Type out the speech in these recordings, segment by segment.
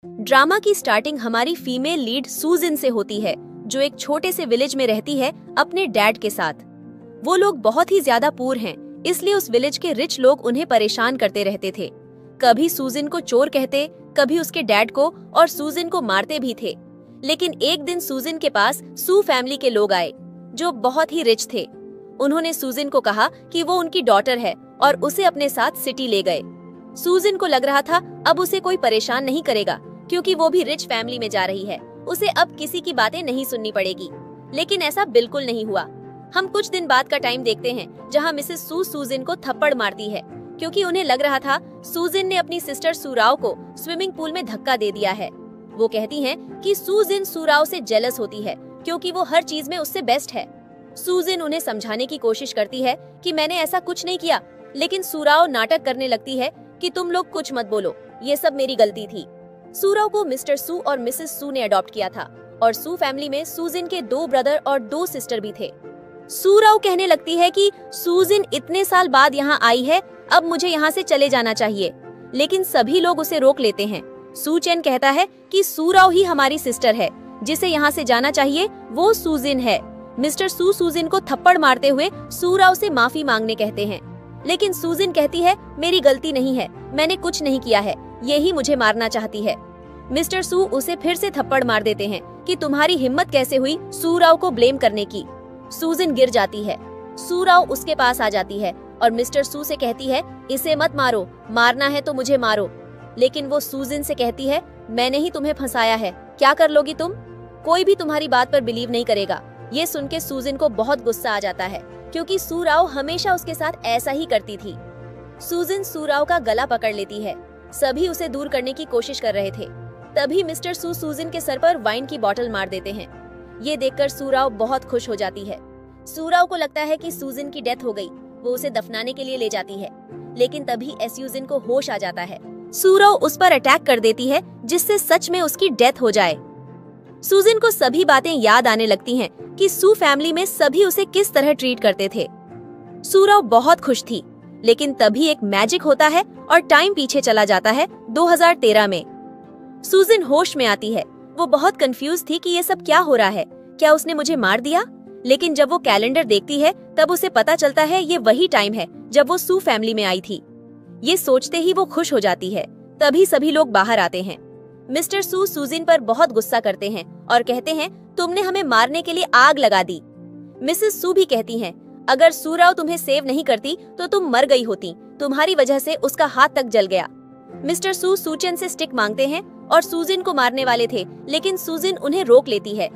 Drama की starting हमारी female lead सूजिन से होती है, जो एक छोटे से विलेज में रहती है अपने डैड के साथ। वो लोग बहुत ही ज्यादा पुअर हैं, इसलिए उस विलेज के रिच लोग उन्हें परेशान करते रहते थे। कभी सूजिन को चोर कहते, कभी उसके डैड को, और सूजिन को मारते भी थे। लेकिन एक दिन सूजिन के पास सू फैमिली के लोग आए, जो बहुत ही रिच थे। उन्होंने सूजिन को कहा कि वो उनकी डॉटर है और उसे अपने साथ सिटी ले गए। सूजिन को लग रहा था अब उसे कोई परेशान नहीं करेगा, क्योंकि वो भी रिच फैमिली में जा रही है, उसे अब किसी की बातें नहीं सुननी पड़ेगी। लेकिन ऐसा बिल्कुल नहीं हुआ। हम कुछ दिन बाद का टाइम देखते हैं, जहां मिसेस सू सूजिन को थप्पड़ मारती है, क्योंकि उन्हें लग रहा था सूजिन ने अपनी सिस्टर सूराओ को स्विमिंग पूल में धक्का दे दिया है। वो कहती हैं कि सूजिन सूराओ से जेलस होती है, क्योंकि वो हर चीज में उससे बेस्ट है। सूजिन उन्हें समझाने की कोशिश करती है कि मैंने ऐसा कुछ नहीं किया, लेकिन सूराओ नाटक करने लगती है कि तुम लोग कुछ मत बोलो, ये सब मेरी गलती थी। सूराओ को मिस्टर सू और मिसेस सू ने अडॉप्ट किया था, और सू फैमिली में सूजिन के 2 ब्रदर और 2 सिस्टर भी थे। सूराओ कहने लगती है कि सूजिन इतने साल बाद यहाँ आई है, अब मुझे यहाँ से चले जाना चाहिए। लेकिन सभी लोग उसे रोक लेते हैं। सू चेन कहता है कि सूराओ ही हमारी सिस्टर है, जिसे यहाँ से जाना चाहिए वो सूजिन है। मिस्टर सू सूजिन को थप्पड़ मारते हुए सूराओ से माफी मांगने कहते हैं, लेकिन सूजिन कहती है मेरी गलती नहीं है, मैंने कुछ नहीं किया है, यही मुझे मारना चाहती है। मिस्टर सू उसे फिर से थप्पड़ मार देते हैं कि तुम्हारी हिम्मत कैसे हुई सूराओ को ब्लेम करने की। सूजिन गिर जाती है। सूराओ उसके पास आ जाती है और मिस्टर सू से कहती है इसे मत मारो, मारना है तो मुझे मारो। लेकिन वो सूजिन से कहती है मैंने ही तुम्हें फंसाया है, क्या कर लोगी तुम? कोई भी तुम्हारी बात पर बिलीव नहीं करेगा। ये सुन के सूजिन को बहुत गुस्सा आ जाता है, क्योंकि सूराओ हमेशा उसके साथ ऐसा ही करती थी। सूजिन सूराओ का गला पकड़ लेती है। सभी उसे दूर करने की कोशिश कर रहे थे। तभी मिस्टर सू सूजिन के सर पर वाइन की बोतल मार देते हैं। ये देखकर सूराओ बहुत खुश हो जाती है। सूराओ को लगता है कि सूजिन की डेथ हो गई। वो उसे दफनाने के लिए ले जाती है, लेकिन तभी एस्यूजिन को होश आ जाता है। सूराओ उस पर अटैक कर देती है, जिससे सच में उसकी डेथ हो जाए। सूजिन को सभी बातें याद आने लगती हैं कि सू फैमिली में सभी उसे किस तरह ट्रीट करते थे। सूराओ बहुत खुश थी, लेकिन तभी एक मैजिक होता है और टाइम पीछे चला जाता है 2013 में। सूजिन होश में आती है। वो बहुत कंफ्यूज थी कि ये सब क्या हो रहा है, क्या उसने मुझे मार दिया? लेकिन जब वो कैलेंडर देखती है, तब उसे पता चलता है ये वही टाइम है जब वो सू फैमिली में आई थी। ये सोचते ही वो खुश हो जाती है। तभी सभी लोग बाहर आते हैं। मिस्टर सू सूजिन पर बहुत गुस्सा करते हैं और कहते हैं तुमने हमें मारने के लिए आग लगा दी। मिसेस सू भी कहती हैं अगर सूराओ तुम्हें सेव नहीं करती तो तुम मर गई होती, तुम्हारी वजह से उसका हाथ तक जल गया। मिस्टर सू सूचन से स्टिक मांगते हैं और सूजिन को मारने वाले थे, लेकिन सूजिन उन्हें रोक लेती है।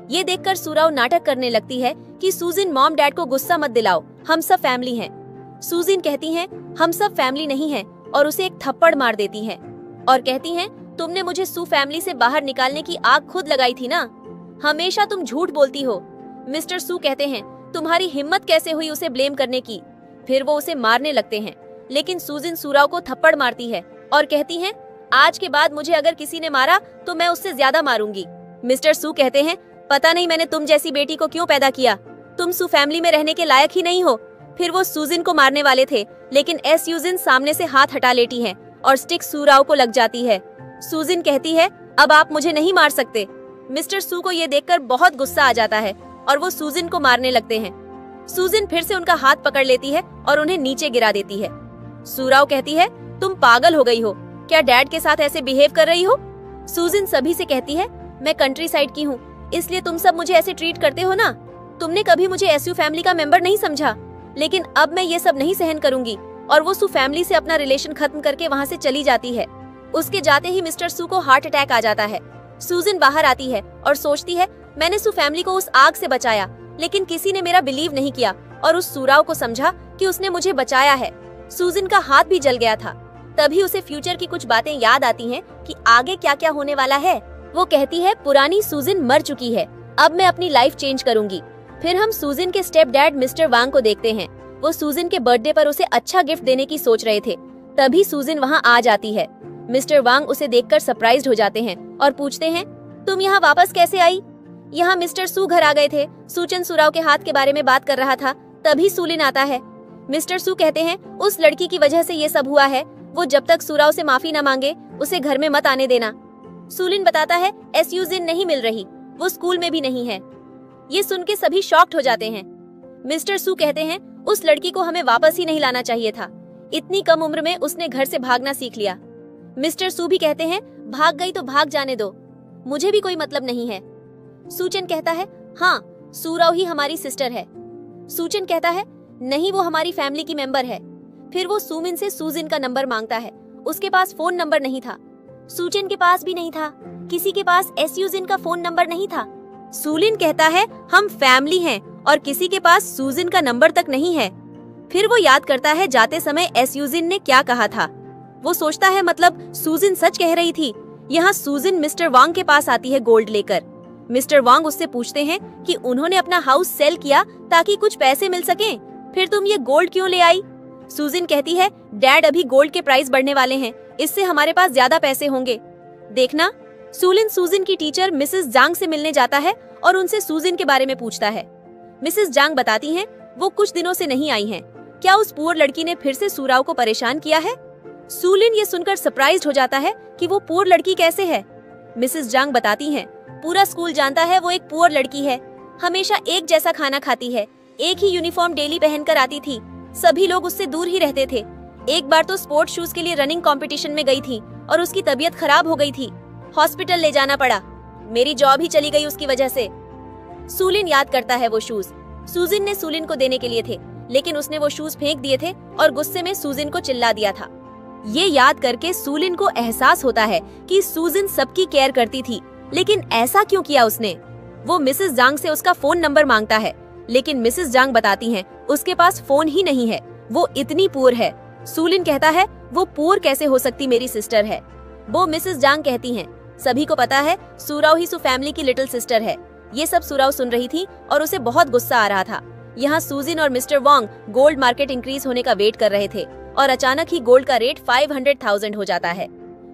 ये देखकर सूराओ नाटक करने लगती है कि सूजिन मॉम डैड को गुस्सा मत दिलाओ, हम सब फैमिली हैं। सूजिन कहती हैं हम सब फैमिली नहीं हैं, और उसे एक थप्पड़ मार देती हैं और कहती हैं तुमने मुझे सू फैमिली से बाहर निकालने की आग खुद लगाई थी ना, हमेशा तुम झूठ बोलती हो। मिस्टर सू कहते हैं तुम्हारी हिम्मत कैसे हुई उसे ब्लेम करने की। फिर वो उसे मारने लगते हैं, लेकिन सूजिन सूराओ को थप्पड़ मारती है और कहती हैं आज के बाद मुझे अगर किसी ने मारा तो मैं उससे ज्यादा मारूंगी। मिस्टर सू कहते हैं पता नहीं मैंने तुम जैसी बेटी को क्यों पैदा किया, तुम सू फैमिली में रहने के लायक ही नहीं हो। फिर वो सूजिन को मारने वाले थे, लेकिन एस्यूजिन सामने से हाथ हटा लेती है और स्टिक सूराओ को लग जाती है। सूजिन कहती है अब आप मुझे नहीं मार सकते। मिस्टर सू को ये देखकर बहुत गुस्सा आ जाता है और वो सूजिन को मारने लगते हैं। सूजिन फिर से उनका हाथ पकड़ लेती है और उन्हें नीचे गिरा देती है। सूराओ कहती है तुम पागल हो गई हो, क्या डैड के साथ ऐसे बिहेव कर रही हो? सूजिन सभी से कहती है मैं कंट्री साइड की हूँ, इसलिए तुम सब मुझे ऐसे ट्रीट करते हो ना। तुमने कभी मुझे एसयू फैमिली का मेंबर नहीं समझा, लेकिन अब मैं ये सब नहीं सहन करूंगी। और वो सू फैमिली से अपना रिलेशन खत्म करके वहाँ से चली जाती है। उसके जाते ही मिस्टर सू को हार्ट अटैक आ जाता है। सूजिन बाहर आती है और सोचती है मैंने सू फैमिली को उस आग से बचाया, लेकिन किसी ने मेरा बिलीव नहीं किया और उस सूराओ को समझा कि उसने मुझे बचाया है। सूजिन का हाथ भी जल गया था। तभी उसे फ्यूचर की कुछ बातें याद आती हैं कि आगे क्या क्या होने वाला है। वो कहती है पुरानी सूजिन मर चुकी है, अब मैं अपनी लाइफ चेंज करूंगी। फिर हम सूजिन के स्टेप डैड मिस्टर वांग को देखते हैं। वो सूजिन के बर्थडे पर उसे अच्छा गिफ्ट देने की सोच रहे थे। तभी सूजिन वहाँ आ जाती है। मिस्टर वांग उसे देखकर सरप्राइज्ड हो जाते हैं और पूछते हैं तुम यहाँ वापस कैसे आई? यहाँ मिस्टर सू घर आ गए थे, सूचन सूराओ के हाथ के बारे में बात कर रहा था, तभी सूलिन आता है। मिस्टर सू कहते हैं उस लड़की की वजह से ये सब हुआ है, वो जब तक सूराओ से माफी न मांगे उसे घर में मत आने देना। सूलिन बताता है एसयूजिन नहीं मिल रही, वो स्कूल में भी नहीं है। ये सुन के सभी शॉक्ड हो जाते हैं। मिस्टर सू कहते हैं उस लड़की को हमें वापस ही नहीं लाना चाहिए था, इतनी कम उम्र में उसने घर से भागना सीख लिया। मिस्टर सू भी कहते हैं भाग गई तो भाग जाने दो, मुझे भी कोई मतलब नहीं है। सूचन कहता है हाँ, सूराव ही हमारी सिस्टर है। सूचन कहता है नहीं, वो हमारी फैमिली की मेंबर है। फिर वो सूमिन से सूजिन का नंबर मांगता है। उसके पास फोन नंबर नहीं था, सूचन के पास भी नहीं था, किसी के पास एसयूजिन का फोन नंबर नहीं था। सूलिन कहता है हम फैमिली हैं और किसी के पास सूजिन का नंबर तक नहीं है। फिर वो याद करता है जाते समय एसयूजिन ने क्या कहा था। वो सोचता है मतलब सूजिन सच कह रही थी। यहाँ सूजिन मिस्टर वांग के पास आती है गोल्ड लेकर। मिस्टर वांग उससे पूछते हैं कि उन्होंने अपना हाउस सेल किया ताकि कुछ पैसे मिल सकें, फिर तुम ये गोल्ड क्यों ले आई? सूजिन कहती है डैड अभी गोल्ड के प्राइस बढ़ने वाले हैं, इससे हमारे पास ज्यादा पैसे होंगे। देखना, सूलिन सूजिन की टीचर मिसेस जांग से मिलने जाता है और उनसे सूजिन के बारे में पूछता है। मिसेस जांग बताती हैं वो कुछ दिनों से नहीं आई हैं। क्या उस पुअर लड़की ने फिर से सूराव को परेशान किया है? सूलिन ये सुनकर सरप्राइज्ड हो जाता है कि वो पुअर लड़की कैसे है। मिसेस जांग बताती हैं पूरा स्कूल जानता है वो एक पुअर लड़की है, हमेशा एक जैसा खाना खाती है, एक ही यूनिफॉर्म डेली पहनकर आती थी, सभी लोग उससे दूर ही रहते थे। एक बार तो स्पोर्ट्स शूज के लिए रनिंग कंपटीशन में गई थी और उसकी तबीयत खराब हो गई थी, हॉस्पिटल ले जाना पड़ा, मेरी जॉब ही चली गई उसकी वजह से। सूलिन याद करता है वो शूज सूजिन ने सूलिन को देने के लिए थे, लेकिन उसने वो शूज फेंक दिए थे और गुस्से में सूजिन को चिल्ला दिया था। ये याद करके सूलिन को एहसास होता है कि सूजिन सबकी केयर करती थी, लेकिन ऐसा क्यों किया उसने? वो मिसेस जांग से उसका फोन नंबर मांगता है, लेकिन मिसेस जांग बताती हैं उसके पास फोन ही नहीं है, वो इतनी पुअर है। सूलिन कहता है वो पुअर कैसे हो सकती, मेरी सिस्टर है। वो मिसेस जांग कहती हैं सभी को पता है सूराव ही सू फैमिली की लिटिल सिस्टर है। ये सब सूराव सुन रही थी और उसे बहुत गुस्सा आ रहा था। यहाँ सूजिन और मिस्टर वांग गोल्ड मार्केट इंक्रीज होने का वेट कर रहे थे और अचानक ही गोल्ड का रेट 500,000 हो जाता है।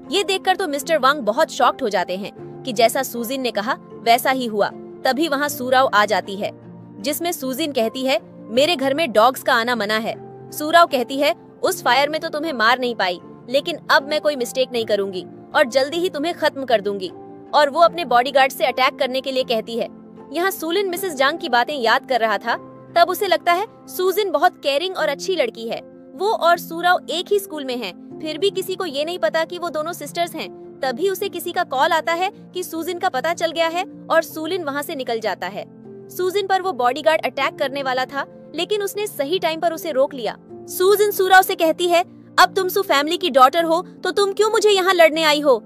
ये देखकर तो मिस्टर वांग बहुत शॉक्ड हो जाते हैं कि जैसा सूजिन ने कहा वैसा ही हुआ। तभी वहाँ सूराव आ जाती है, जिसमें सूजिन कहती है मेरे घर में डॉग्स का आना मना है। सूराव कहती है उस फायर में तो तुम्हें मार नहीं पाई, लेकिन अब मैं कोई मिस्टेक नहीं करूंगी और जल्दी ही तुम्हें खत्म कर दूंगी। और वो अपने बॉडीगार्ड से अटैक करने के लिए कहती है। यहाँ सूलिन मिसेस जांग की बातें याद कर रहा था, तब उसे लगता है सूजिन बहुत केयरिंग और अच्छी लड़की है। वो और सूराव एक ही स्कूल में हैं, फिर भी किसी को ये नहीं पता कि वो दोनों सिस्टर्स हैं। तभी उसे किसी का कॉल आता है कि सूजिन का पता चल गया है और सूलिन वहाँ से निकल जाता है। सूजिन पर वो बॉडीगार्ड अटैक करने वाला था, लेकिन उसने सही टाइम पर उसे रोक लिया। सूजिन सूराव से कहती है अब तुम सू फैमिली की डॉटर हो तो तुम क्यों मुझे यहाँ लड़ने आई हो?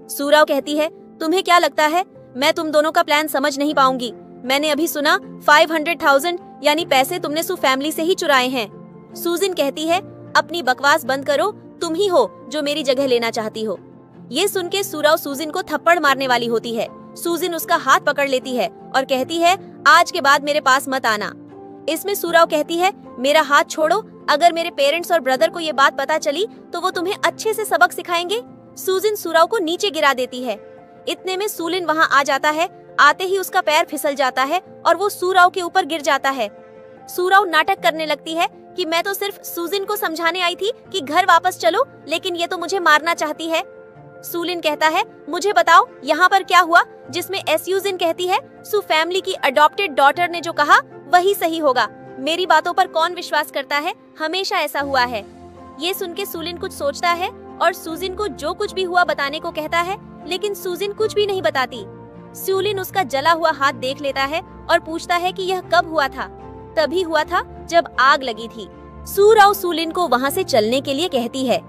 सूराव कहती है तुम्हें क्या लगता है मैं तुम दोनों का प्लान समझ नहीं पाऊंगी? मैंने अभी सुना 500,000 यानी पैसे तुमने सू फैमिली से ही चुराए हैं। सूजिन कहती है अपनी बकवास बंद करो, तुम ही हो जो मेरी जगह लेना चाहती हो। ये सुन के सूराव सूजिन को थप्पड़ मारने वाली होती है। सूजिन उसका हाथ पकड़ लेती है और कहती है आज के बाद मेरे पास मत आना। इसमें सूराव कहती है मेरा हाथ छोड़ो, अगर मेरे पेरेंट्स और ब्रदर को ये बात पता चली तो वो तुम्हें अच्छे से सबक सिखाएंगे। सूजिन सूराव को नीचे गिरा देती है। इतने में सूलिन वहाँ आ जाता है। आते ही उसका पैर फिसल जाता है और वो सूराव के ऊपर गिर जाता है। सूराव नाटक करने लगती है कि मैं तो सिर्फ सूजिन को समझाने आई थी कि घर वापस चलो, लेकिन ये तो मुझे मारना चाहती है। सूलिन कहता है मुझे बताओ यहाँ पर क्या हुआ? जिसमें एसयूजिन कहती है सू फैमिली की अडॉप्टेड डॉटर ने जो कहा वही सही होगा। मेरी बातों पर कौन विश्वास करता है? हमेशा ऐसा हुआ है। ये सुन के सूलिन कुछ सोचता है और सूजिन को जो कुछ भी हुआ बताने को कहता है, लेकिन सूजिन कुछ भी नहीं बताती। सूलिन उसका जला हुआ हाथ देख लेता है और पूछता है कि यह कब हुआ था? तभी हुआ था जब आग लगी थी। सूराव सूलिन को वहाँ से चलने के लिए कहती है।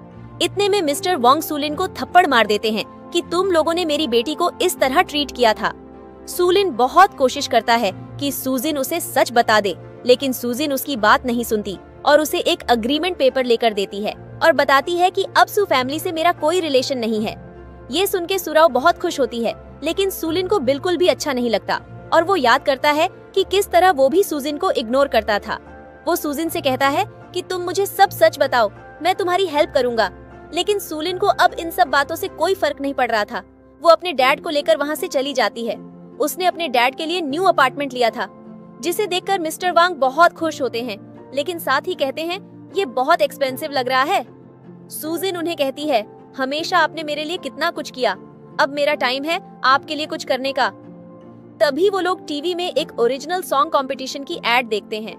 इतने में मिस्टर वांग सूलिन को थप्पड़ मार देते हैं कि तुम लोगों ने मेरी बेटी को इस तरह ट्रीट किया था। सूलिन बहुत कोशिश करता है कि सूजिन उसे सच बता दे, लेकिन सूजिन उसकी बात नहीं सुनती और उसे एक अग्रीमेंट पेपर लेकर देती है और बताती है कि अब सू फैमिली से मेरा कोई रिलेशन नहीं है। ये सुन के सूराव बहुत खुश होती है, लेकिन सूलिन को बिल्कुल भी अच्छा नहीं लगता और वो याद करता है कि किस तरह वो भी सूजिन को इग्नोर करता था। वो सूजिन से कहता है कि तुम मुझे सब सच बताओ, मैं तुम्हारी हेल्प करूंगा। लेकिन सूलिन को अब इन सब बातों से कोई फर्क नहीं पड़ रहा था। वो अपने डैड को लेकर वहाँ से चली जाती है। उसने अपने डैड के लिए न्यू अपार्टमेंट लिया था, जिसे देखकर मिस्टर वांग बहुत खुश होते हैं, लेकिन साथ ही कहते हैं ये बहुत एक्सपेंसिव लग रहा है। सूजिन उन्हें कहती है हमेशा आपने मेरे लिए कितना कुछ किया, अब मेरा टाइम है आपके लिए कुछ करने का। तभी वो लोग टीवी में एक ओरिजिनल सॉन्ग कंपटीशन की एड देखते हैं।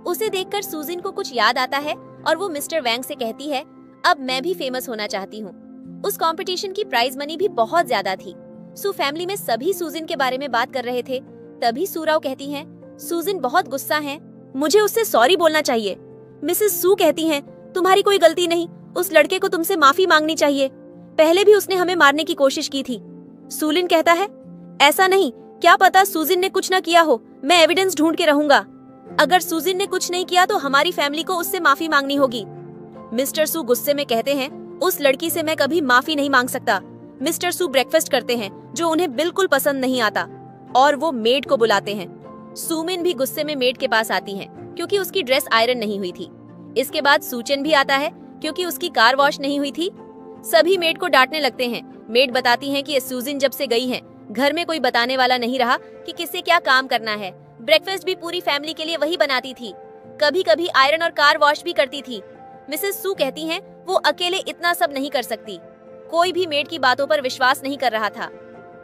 उसे देखकर सूजिन को कुछ याद आता है और वो मिस्टर वैंग से कहती है, अब मैं भी फेमस होना चाहती हूँ। उस कंपटीशन की प्राइज मनी भी बहुत ज्यादा थी। सू फैमिली में सभी सूजिन के बारे में बात कर रहे थे। तभी सूराव कहती हैं, सूजिन बहुत गुस्सा है, मुझे उससे सॉरी बोलना चाहिए। मिसेस सू कहती हैं, तुम्हारी कोई गलती नहीं, उस लड़के को तुमसे माफी मांगनी चाहिए, पहले भी उसने हमें मारने की कोशिश की थी। सूलिन कहता है, ऐसा नहीं, क्या पता सूजिन ने कुछ न किया हो, मैं एविडेंस ढूंढ के रहूंगा। अगर सूजिन ने कुछ नहीं किया तो हमारी फैमिली को उससे माफी मांगनी होगी। मिस्टर सू गुस्से में कहते हैं, उस लड़की से मैं कभी माफी नहीं मांग सकता। मिस्टर सू ब्रेकफास्ट करते हैं जो उन्हें बिल्कुल पसंद नहीं आता और वो मेड को बुलाते हैं। सूमिन भी गुस्से में मेड के पास आती है क्योंकि उसकी ड्रेस आयरन नहीं हुई थी। इसके बाद सूचन भी आता है क्योंकि उसकी कार वॉश नहीं हुई थी। सभी मेड को डांटने लगते हैं। मेड बताती है कि सूजिन जब से गई है घर में कोई बताने वाला नहीं रहा कि किससे क्या काम करना है। ब्रेकफास्ट भी पूरी फैमिली के लिए वही बनाती थी, कभी कभी आयरन और कार वॉश भी करती थी। मिसेस सू कहती हैं, वो अकेले इतना सब नहीं कर सकती। कोई भी मेड की बातों पर विश्वास नहीं कर रहा था।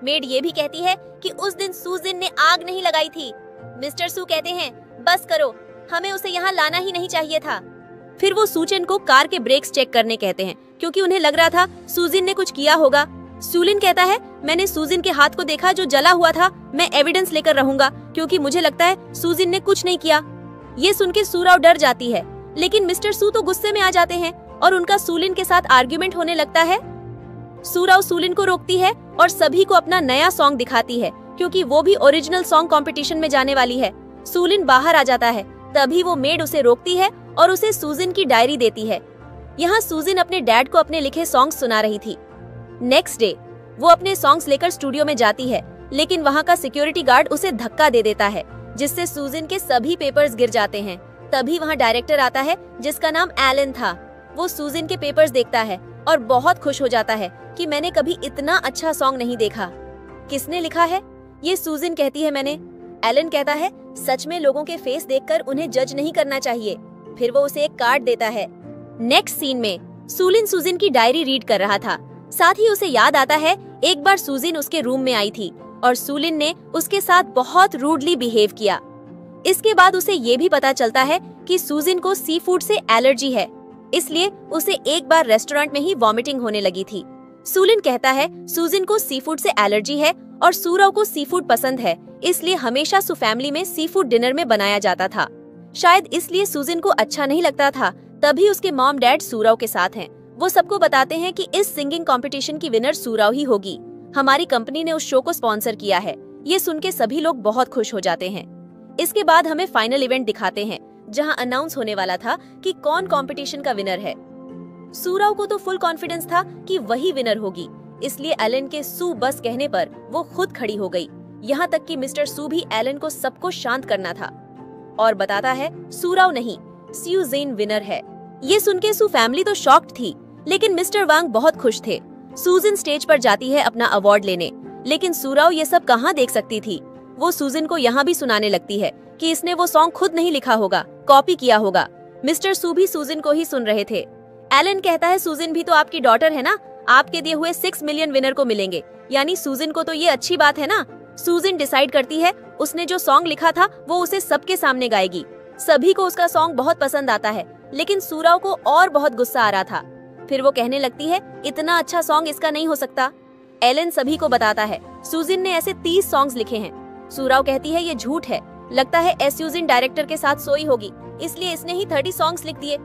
मेड ये भी कहती है कि उस दिन सूजिन ने आग नहीं लगाई थी। मिस्टर सू कहते हैं, बस करो, हमें उसे यहाँ लाना ही नहीं चाहिए था। फिर वो सूचन को कार के ब्रेक्स चेक करने कहते हैं क्योंकि उन्हें लग रहा था सूजिन ने कुछ किया होगा। सूलिन कहता है, मैंने सूजिन के हाथ को देखा जो जला हुआ था, मैं एविडेंस लेकर रहूंगा क्योंकि मुझे लगता है सूजिन ने कुछ नहीं किया। ये सुन के सूराव डर जाती है, लेकिन मिस्टर सू तो गुस्से में आ जाते हैं और उनका सूलिन के साथ आर्ग्यूमेंट होने लगता है। सूराव सूलिन को रोकती है और सभी को अपना नया सॉन्ग दिखाती है क्योंकि वो भी ओरिजिनल सॉन्ग कंपटीशन में जाने वाली है। सूलिन बाहर आ जाता है, तभी वो मेड उसे रोकती है और उसे सूजिन की डायरी देती है। यहाँ सूजिन अपने डैड को अपने लिखे सॉन्ग्स सुना रही थी। नेक्स्ट डे वो अपने सॉन्ग्स लेकर स्टूडियो में जाती है, लेकिन वहाँ का सिक्योरिटी गार्ड उसे धक्का दे देता है जिससे सूजिन के सभी पेपर्स गिर जाते हैं। तभी वहाँ डायरेक्टर आता है जिसका नाम एलन था। वो सूजिन के पेपर्स देखता है और बहुत खुश हो जाता है कि मैंने कभी इतना अच्छा सॉन्ग नहीं देखा। किसने लिखा है? ये सूजिन कहती है, मैंने। एलन कहता है, सच में लोगों के फेस देखकर उन्हें जज नहीं करना चाहिए। फिर वो उसे एक कार्ड देता है। नेक्स्ट सीन में सूलिन सूजिन की डायरी रीड कर रहा था। साथ ही उसे याद आता है एक बार सूजिन उसके रूम में आई थी और सूलिन ने उसके साथ बहुत रूडली बिहेव किया। इसके बाद उसे ये भी पता चलता है कि सूजिन को सी फूड से एलर्जी है, इसलिए उसे एक बार रेस्टोरेंट में ही वॉमिटिंग होने लगी थी। सूलिन कहता है सूजिन को सी फूड से एलर्जी है और सूराव को सी फूड पसंद है, इसलिए हमेशा सू फैमिली में सी फूड डिनर में बनाया जाता था। शायद इसलिए सूजिन को अच्छा नहीं लगता था। तभी उसके मॉम डैड सूराव के साथ हैं। वो सबको बताते हैं कि इस सिंगिंग कंपटीशन की विनर सूराव ही होगी। हमारी कंपनी ने उस शो को स्पॉन्सर किया है। ये सुन के सभी लोग बहुत खुश हो जाते हैं। इसके बाद हमें फाइनल इवेंट दिखाते हैं जहां अनाउंस होने वाला था कि कौन कंपटीशन का विनर है। सूराव को तो फुल कॉन्फिडेंस था कि वही विनर होगी, इसलिए एलन के सू बस कहने पर वो खुद खड़ी हो गई। यहाँ तक कि मिस्टर सू भी एलन को सबको शांत करना था और बताता है सूराव नहीं, सूजिन विनर है। ये सुन के सू फैमिली तो शॉक्ड थी, लेकिन मिस्टर वांग बहुत खुश थे। सूजिन स्टेज पर जाती है अपना अवार्ड लेने, लेकिन सूराव ये सब कहाँ देख सकती थी। वो सूजिन को यहाँ भी सुनाने लगती है कि इसने वो सॉन्ग खुद नहीं लिखा होगा, कॉपी किया होगा। मिस्टर सू भी सूजिन को ही सुन रहे थे। एलन कहता है सूजिन भी तो आपकी डॉटर है ना, आपके दिए हुए 6 मिलियन विनर को मिलेंगे, यानी सूजिन को तो ये अच्छी बात है ना। सूजिन डिसाइड करती है उसने जो सॉन्ग लिखा था वो उसे सबके सामने गाएगी। सभी को उसका सॉन्ग बहुत पसंद आता है, लेकिन सूराव को और बहुत गुस्सा आ रहा था। फिर वो कहने लगती है इतना अच्छा सॉन्ग इसका नहीं हो सकता। एलन सभी को बताता है सूजिन ने ऐसे 30 सॉन्ग्स लिखे हैं। सूराव कहती है ये झूठ है, लगता है सूजिन डायरेक्टर के साथ सोई होगी, इसलिए इसने ही 30 सॉन्ग्स लिख दिए।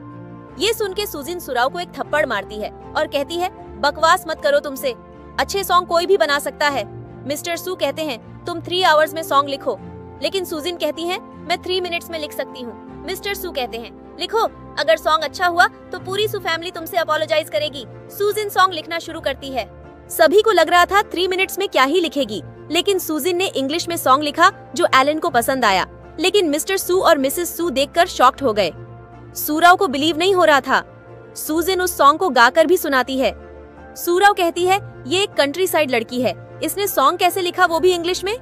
ये सुन के सूजिन सूराव को एक थप्पड़ मारती है और कहती है बकवास मत करो, तुमसे अच्छे सॉन्ग कोई भी बना सकता है। मिस्टर सू कहते हैं तुम 3 आवर्स में सॉन्ग लिखो, लेकिन सूजिन कहती है मैं 3 मिनट्स में लिख सकती हूँ। मिस्टर सू कहते हैं लिखो, अगर सॉन्ग अच्छा हुआ तो पूरी सू फैमिली तुमसे अपोलोजाइज करेगी। सूजिन सॉन्ग लिखना शुरू करती है। सभी को लग रहा था 3 मिनट्स में क्या ही लिखेगी, लेकिन सूजिन ने इंग्लिश में सॉन्ग लिखा जो एलन को पसंद आया, लेकिन मिस्टर सू और मिसेस सू देखकर शॉक्ड हो गए। सूराव को बिलीव नहीं हो रहा था। सूजिन उस सॉन्ग को गाकर भी सुनाती है। सूराव कहती है ये एक कंट्री साइड लड़की है, इसने सॉन्ग कैसे लिखा, वो भी इंग्लिश में।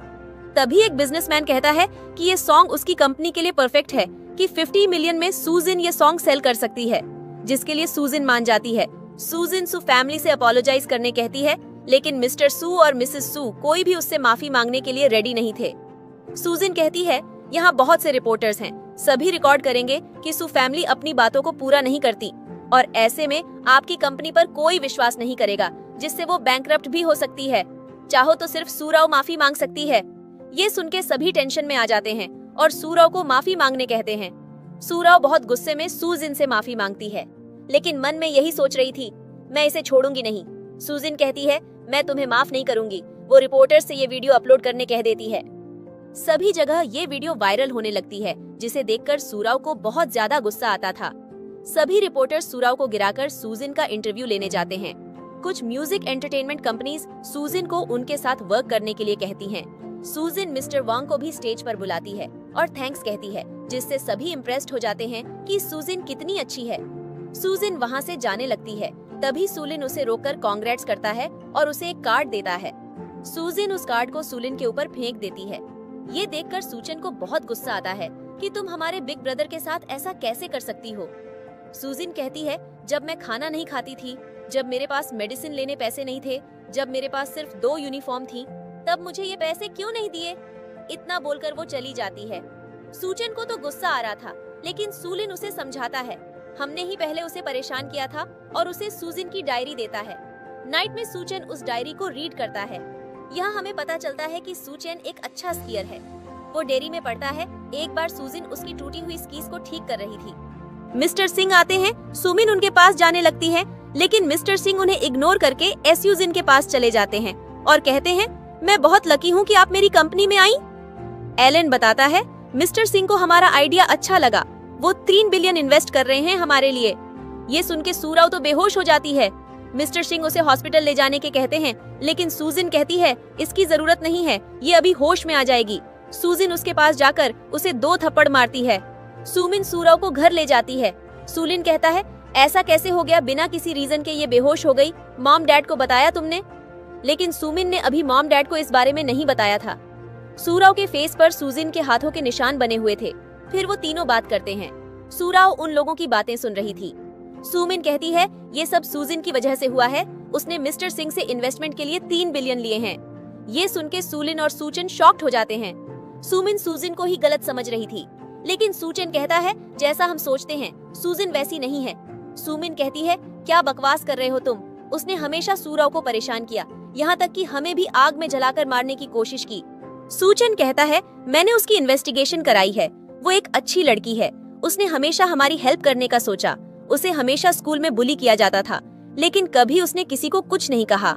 तभी एक बिजनेसमैन कहता है कि ये सॉन्ग उसकी कंपनी के लिए परफेक्ट है कि 50 मिलियन में सूजिन ये सॉन्ग सेल कर सकती है, जिसके लिए सूजिन मान जाती है। सूजिन सू फैमिली से अपोलोजाइज करने कहती है, लेकिन मिस्टर सू और मिसेस सू कोई भी उससे माफी मांगने के लिए रेडी नहीं थे। सूजन कहती है, यहाँ बहुत से रिपोर्टर्स हैं, सभी रिकॉर्ड करेंगे कि सू फैमिली अपनी बातों को पूरा नहीं करती और ऐसे में आपकी कंपनी पर कोई विश्वास नहीं करेगा, जिससे वो बैंकरप्ट भी हो सकती है। चाहो तो सिर्फ सू राव माफी मांग सकती है। ये सुन के सभी टेंशन में आ जाते हैं और सू राव को माफी मांगने कहते हैं। सू राव बहुत गुस्से में सूजिन से माफी मांगती है, लेकिन मन में यही सोच रही थी, मैं इसे छोड़ूंगी नहीं। सूजिन कहती है, मैं तुम्हें माफ नहीं करूंगी। वो रिपोर्टर से ये वीडियो अपलोड करने कह देती है। सभी जगह ये वीडियो वायरल होने लगती है, जिसे देखकर सू राव को बहुत ज्यादा गुस्सा आता था। सभी रिपोर्टर सू राव को गिराकर सूजिन का इंटरव्यू लेने जाते हैं। कुछ म्यूजिक एंटरटेनमेंट कंपनीज सूजिन को उनके साथ वर्क करने के लिए कहती हैं। सूजिन मिस्टर वांग को भी स्टेज पर बुलाती है और थैंक्स कहती है, जिससे सभी इम्प्रेस्ड हो जाते हैं कि सूजिन कितनी अच्छी है। सूजिन वहाँ से जाने लगती है, तभी सूलिन उसे रोककर कांग्रेट्स करता है और उसे एक कार्ड देता है। सूजिन उस कार्ड को सूलिन के ऊपर फेंक देती है। ये देखकर सूचन को बहुत गुस्सा आता है कि तुम हमारे बिग ब्रदर के साथ ऐसा कैसे कर सकती हो। सूजिन कहती है, जब मैं खाना नहीं खाती थी, जब मेरे पास मेडिसिन लेने पैसे नहीं थे, जब मेरे पास सिर्फ 2 यूनिफॉर्म थी, तब मुझे ये पैसे क्यों नहीं दिए। इतना बोलकर वो चली जाती है। सूचन को तो गुस्सा आ रहा था, लेकिन सूलिन उसे समझाता है, हमने ही पहले उसे परेशान किया था, और उसे सूजिन की डायरी देता है। नाइट में सूचन उस डायरी को रीड करता है। यहाँ हमें पता चलता है कि सूचन एक अच्छा स्कीयर है। वो डेयरी में पढ़ता है, एक बार सूजिन उसकी टूटी हुई स्कीज को ठीक कर रही थी। मिस्टर सिंह आते हैं। सुमिन उनके पास जाने लगती है, लेकिन मिस्टर सिंह उन्हें इग्नोर करके एसयूजिन के पास चले जाते हैं और कहते हैं, मैं बहुत लकी हूँ कि आप मेरी कंपनी में आई। एलन बताता है, मिस्टर सिंह को हमारा आइडिया अच्छा लगा, वो 3 बिलियन इन्वेस्ट कर रहे हैं हमारे लिए। ये सुन के सू राव तो बेहोश हो जाती है। मिस्टर सिंह उसे हॉस्पिटल ले जाने के कहते हैं, लेकिन सूजिन कहती है, इसकी जरूरत नहीं है, ये अभी होश में आ जाएगी। सूजिन उसके पास जाकर उसे 2 थप्पड़ मारती है। सुमिन सू राव को घर ले जाती है। सूलिन कहता है, ऐसा कैसे हो गया, बिना किसी रीजन के ये बेहोश हो गई, मॉम डैड को बताया तुमने? लेकिन सुमिन ने अभी मॉम डैड को इस बारे में नहीं बताया था। सू राव के फेस पर सूजिन के हाथों के निशान बने हुए थे। फिर वो तीनों बात करते हैं। सू राव उन लोगों की बातें सुन रही थी। सुमिन कहती है, ये सब सूजिन की वजह से हुआ है, उसने मिस्टर सिंह से इन्वेस्टमेंट के लिए 3 बिलियन लिए हैं। ये सुन के सूलिन और सूचन शॉक्ड हो जाते हैं। सुमिन सूजिन को ही गलत समझ रही थी, लेकिन सूचन कहता है, जैसा हम सोचते हैं सूजिन वैसी नहीं है। सुमिन कहती है, क्या बकवास कर रहे हो तुम, उसने हमेशा सू राव को परेशान किया, यहाँ तक कि हमें भी आग में जलाकर मारने की कोशिश की। सूचन कहता है, मैंने उसकी इन्वेस्टिगेशन कराई है, वो एक अच्छी लड़की है, उसने हमेशा हमारी हेल्प करने का सोचा। उसे हमेशा स्कूल में बुली किया जाता था, लेकिन कभी उसने किसी को कुछ नहीं कहा।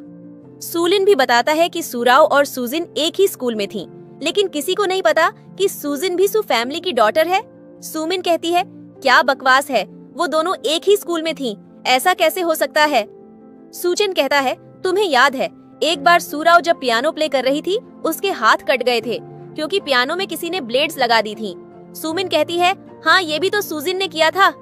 सूलिन भी बताता है कि सू राव और सूजिन एक ही स्कूल में थीं, लेकिन किसी को नहीं पता कि सूजिन भी सू फैमिली की डॉटर है। सुमिन कहती है, क्या बकवास है, वो दोनों एक ही स्कूल में थीं, ऐसा कैसे हो सकता है। सूचन कहता है, तुम्हें याद है एक बार सू राव जब पियानो प्ले कर रही थी, उसके हाथ कट गए थे क्योंकि पियानो में किसी ने ब्लेड्स लगा दी थी। सुमिन कहती है, हाँ ये भी तो सूजिन ने किया था।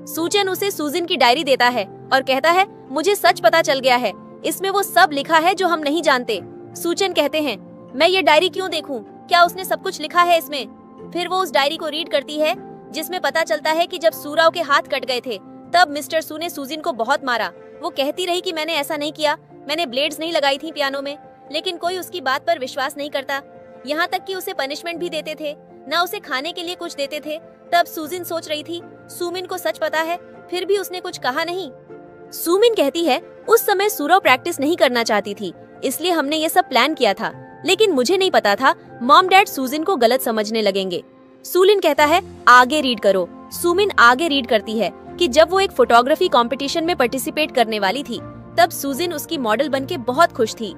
सूचन उसे सूजिन की डायरी देता है और कहता है, मुझे सच पता चल गया है, इसमें वो सब लिखा है जो हम नहीं जानते। सूचन कहते हैं, मैं ये डायरी क्यों देखूं, क्या उसने सब कुछ लिखा है इसमें। फिर वो उस डायरी को रीड करती है, जिसमें पता चलता है कि जब सू राव के हाथ कट गए थे, तब मिस्टर सू ने सूजिन को बहुत मारा। वो कहती रही कि मैंने ऐसा नहीं किया, मैंने ब्लेड्स नहीं लगाई थी पियानो में, लेकिन कोई उसकी बात पर विश्वास नहीं करता। यहाँ तक कि उसे पनिशमेंट भी देते थे, न उसे खाने के लिए कुछ देते थे। तब सूजिन सोच रही थी, सुमिन को सच पता है, फिर भी उसने कुछ कहा नहीं। सुमिन कहती है, उस समय सू राव प्रैक्टिस नहीं करना चाहती थी, इसलिए हमने ये सब प्लान किया था, लेकिन मुझे नहीं पता था मॉम डैड सूजिन को गलत समझने लगेंगे। सूलिन कहता है, आगे रीड करो। सुमिन आगे रीड करती है कि जब वो एक फोटोग्राफी कंपटीशन में पार्टिसिपेट करने वाली थी, तब सूजिन उसकी मॉडल बनके बहुत खुश थी।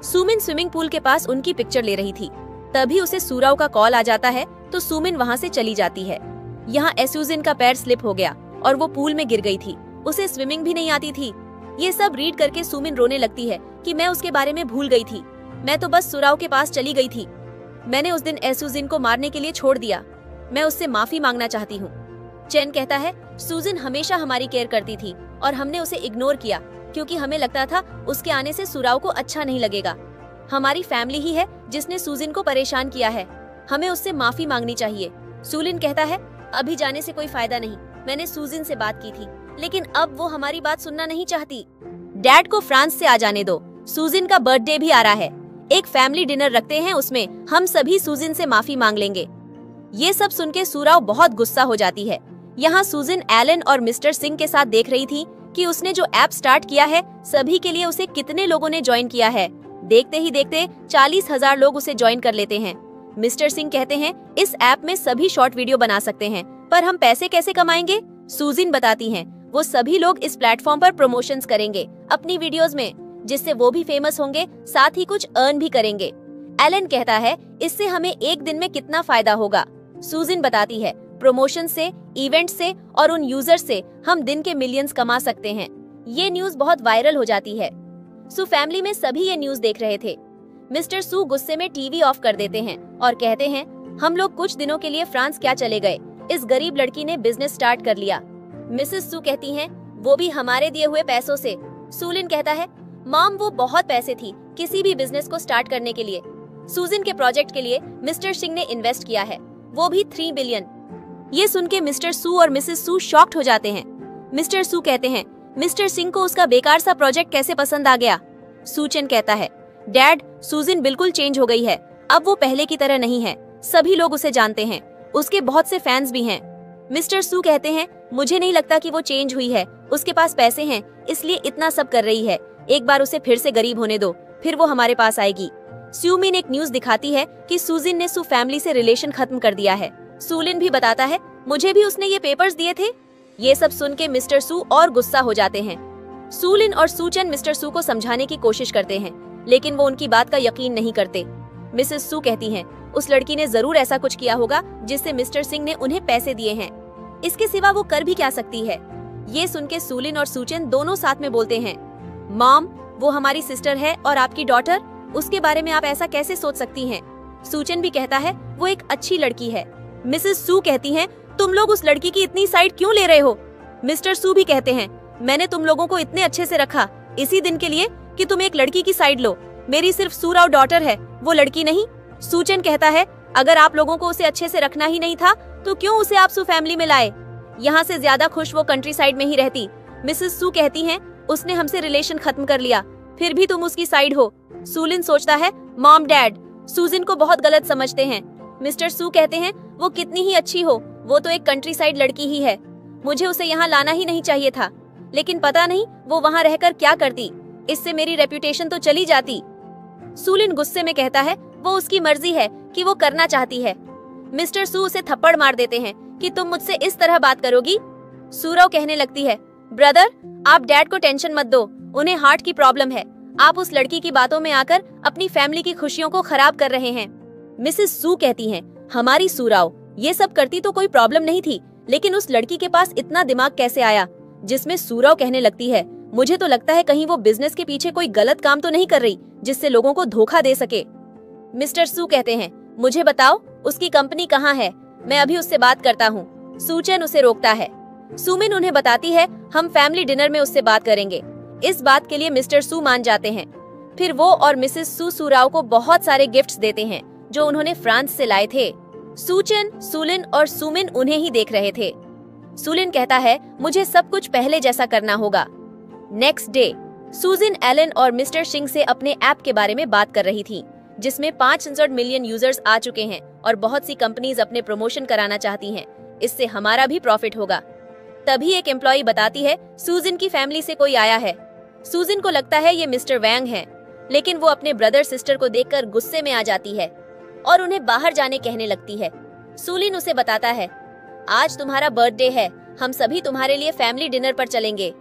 सुमिन स्विमिंग पूल के पास उनकी पिक्चर ले रही थी, तभी उसे सू राव का कॉल आ जाता है, तो सुमिन वहाँ से चली जाती है। यहाँ एसयूजिन का पैर स्लिप हो गया और वो पूल में गिर गई थी, उसे स्विमिंग भी नहीं आती थी। ये सब रीड करके सुमिन रोने लगती है कि मैं उसके बारे में भूल गई थी, मैं तो बस सू राव के पास चली गई थी, मैंने उस दिन एसयूजिन को मारने के लिए छोड़ दिया, मैं उससे माफी मांगना चाहती हूँ। चैन कहता है, सूजिन हमेशा हमारी केयर करती थी और हमने उसे इग्नोर किया क्योंकि हमें लगता था उसके आने से सू राव को अच्छा नहीं लगेगा। हमारी फैमिली ही है जिसने सूजिन को परेशान किया है, हमें उससे माफी मांगनी चाहिए। सूलिन कहता है, अभी जाने से कोई फायदा नहीं, मैंने सूजिन से बात की थी, लेकिन अब वो हमारी बात सुनना नहीं चाहती। डैड को फ्रांस से आ जाने दो, सूजिन का बर्थडे भी आ रहा है, एक फैमिली डिनर रखते हैं, उसमें हम सभी सूजिन से माफी मांग लेंगे। ये सब सुन के सूराव बहुत गुस्सा हो जाती है। यहाँ सूजिन एलन और मिस्टर सिंह के साथ देख रही थी कि उसने जो ऐप स्टार्ट किया है सभी के लिए उसे कितने लोगों ने ज्वाइन किया है। देखते ही देखते 40,000 लोग उसे ज्वाइन कर लेते हैं। मिस्टर सिंह कहते हैं इस ऐप में सभी शॉर्ट वीडियो बना सकते हैं, पर हम पैसे कैसे कमाएंगे? सूजिन बताती हैं वो सभी लोग इस प्लेटफॉर्म पर प्रमोशंस करेंगे अपनी वीडियोस में, जिससे वो भी फेमस होंगे, साथ ही कुछ अर्न भी करेंगे। एलन कहता है इससे हमें एक दिन में कितना फायदा होगा। सूजिन बताती है प्रमोशन से, इवेंट से और उन यूजर से हम दिन के मिलियंस कमा सकते हैं। ये न्यूज बहुत वायरल हो जाती है। सू फैमिली में सभी ये न्यूज देख रहे थे। मिस्टर सू गुस्से में टीवी ऑफ कर देते हैं और कहते हैं हम लोग कुछ दिनों के लिए फ्रांस क्या चले गए, इस गरीब लड़की ने बिजनेस स्टार्ट कर लिया। मिसेस सू कहती हैं वो भी हमारे दिए हुए पैसों से। सूलिन कहता है मॉम वो बहुत पैसे थी किसी भी बिजनेस को स्टार्ट करने के लिए। सूजिन के प्रोजेक्ट के लिए मिस्टर सिंह ने इन्वेस्ट किया है, वो भी 3 बिलियन। ये सुन के मिस्टर सू और मिसेस सू शॉक्ड हो जाते हैं। मिस्टर सू कहते हैं मिस्टर सिंह को उसका बेकार सा प्रोजेक्ट कैसे पसंद आ गया। सूचन कहता है डैड सूजिन बिल्कुल चेंज हो गई है, अब वो पहले की तरह नहीं है, सभी लोग उसे जानते हैं, उसके बहुत से फैंस भी हैं। मिस्टर सू कहते हैं मुझे नहीं लगता कि वो चेंज हुई है, उसके पास पैसे हैं इसलिए इतना सब कर रही है, एक बार उसे फिर से गरीब होने दो, फिर वो हमारे पास आएगी। स्यूमिन एक न्यूज दिखाती है कि सूजिन ने सू फैमिली से रिलेशन खत्म कर दिया है। सूलिन भी बताता है मुझे भी उसने ये पेपर्स दिए थे। ये सब सुन के मिस्टर सू और गुस्सा हो जाते हैं। सूलिन और सूचन मिस्टर सू को समझाने की कोशिश करते हैं, लेकिन वो उनकी बात का यकीन नहीं करते। मिसेस सू कहती हैं उस लड़की ने जरूर ऐसा कुछ किया होगा जिससे मिस्टर सिंह ने उन्हें पैसे दिए हैं, इसके सिवा वो कर भी क्या सकती है। ये सुन के सूलिन और सूचन दोनों साथ में बोलते हैं मॉम वो हमारी सिस्टर है और आपकी डॉटर, उसके बारे में आप ऐसा कैसे सोच सकती हैं। सूचन भी कहता है वो एक अच्छी लड़की है। मिसेस सू कहती हैं तुम लोग उस लड़की की इतनी साइड क्यों ले रहे हो। मिस्टर सू भी कहते हैं मैंने तुम लोगों को इतने अच्छे से रखा इसी दिन के लिए कि तुम एक लड़की की साइड लो, मेरी सिर्फ सूराव डॉटर है, वो लड़की नहीं। सूचन कहता है अगर आप लोगों को उसे अच्छे से रखना ही नहीं था तो क्यों उसे आप सू फैमिली में लाए, यहाँ से ज्यादा खुश वो कंट्री साइड में ही रहती। मिसेस सू कहती हैं उसने हमसे रिलेशन खत्म कर लिया, फिर भी तुम उसकी साइड हो। सूलिन सोचता है मॉम डैड सूजिन को बहुत गलत समझते हैं। मिस्टर सू कहते हैं वो कितनी ही अच्छी हो, वो तो एक कंट्री साइड लड़की ही है, मुझे उसे यहाँ लाना ही नहीं चाहिए था, लेकिन पता नहीं वो वहाँ रहकर क्या करती, इससे मेरी रेपुटेशन तो चली जाती। सूलिन गुस्से में कहता है वो उसकी मर्जी है कि वो करना चाहती है। मिस्टर सू उसे थप्पड़ मार देते हैं कि तुम मुझसे इस तरह बात करोगी। सूरव कहने लगती है ब्रदर आप डैड को टेंशन मत दो, उन्हें हार्ट की प्रॉब्लम है, आप उस लड़की की बातों में आकर अपनी फैमिली की खुशियों को खराब कर रहे हैं। मिसेस सू कहती हैं हमारी सूराव ये सब करती तो कोई प्रॉब्लम नहीं थी, लेकिन उस लड़की के पास इतना दिमाग कैसे आया। जिसमें सूराव कहने लगती है मुझे तो लगता है कहीं वो बिजनेस के पीछे कोई गलत काम तो नहीं कर रही जिससे लोगों को धोखा दे सके। मिस्टर सू कहते हैं मुझे बताओ उसकी कंपनी कहाँ है, मैं अभी उससे बात करता हूँ। सूचन उसे रोकता है। सुमिन उन्हें बताती है हम फैमिली डिनर में उससे बात करेंगे। इस बात के लिए मिस्टर सू मान जाते हैं। फिर वो और मिसेस सू सूराव को बहुत सारे गिफ्ट्स देते हैं जो उन्होंने फ्रांस से लाए थे। सूचन, सूलिन और सुमिन उन्हें ही देख रहे थे। सूलिन कहता है मुझे सब कुछ पहले जैसा करना होगा। नेक्स्ट डे सूजिन एलन और मिस्टर सिंह से अपने ऐप के बारे में बात कर रही थी, जिसमें 500 मिलियन यूजर्स आ चुके हैं और बहुत सी कंपनीज अपने प्रमोशन कराना चाहती हैं, इससे हमारा भी प्रॉफिट होगा। तभी एक एम्प्लॉई बताती है सूजिन की फैमिली से कोई आया है। सूजिन को लगता है ये मिस्टर वैंग हैं, लेकिन वो अपने ब्रदर सिस्टर को देखकर गुस्से में आ जाती है और उन्हें बाहर जाने कहने लगती है। सूलिन उसे बताता है आज तुम्हारा बर्थडे है, हम सभी तुम्हारे लिए फैमिली डिनर पर चलेंगे।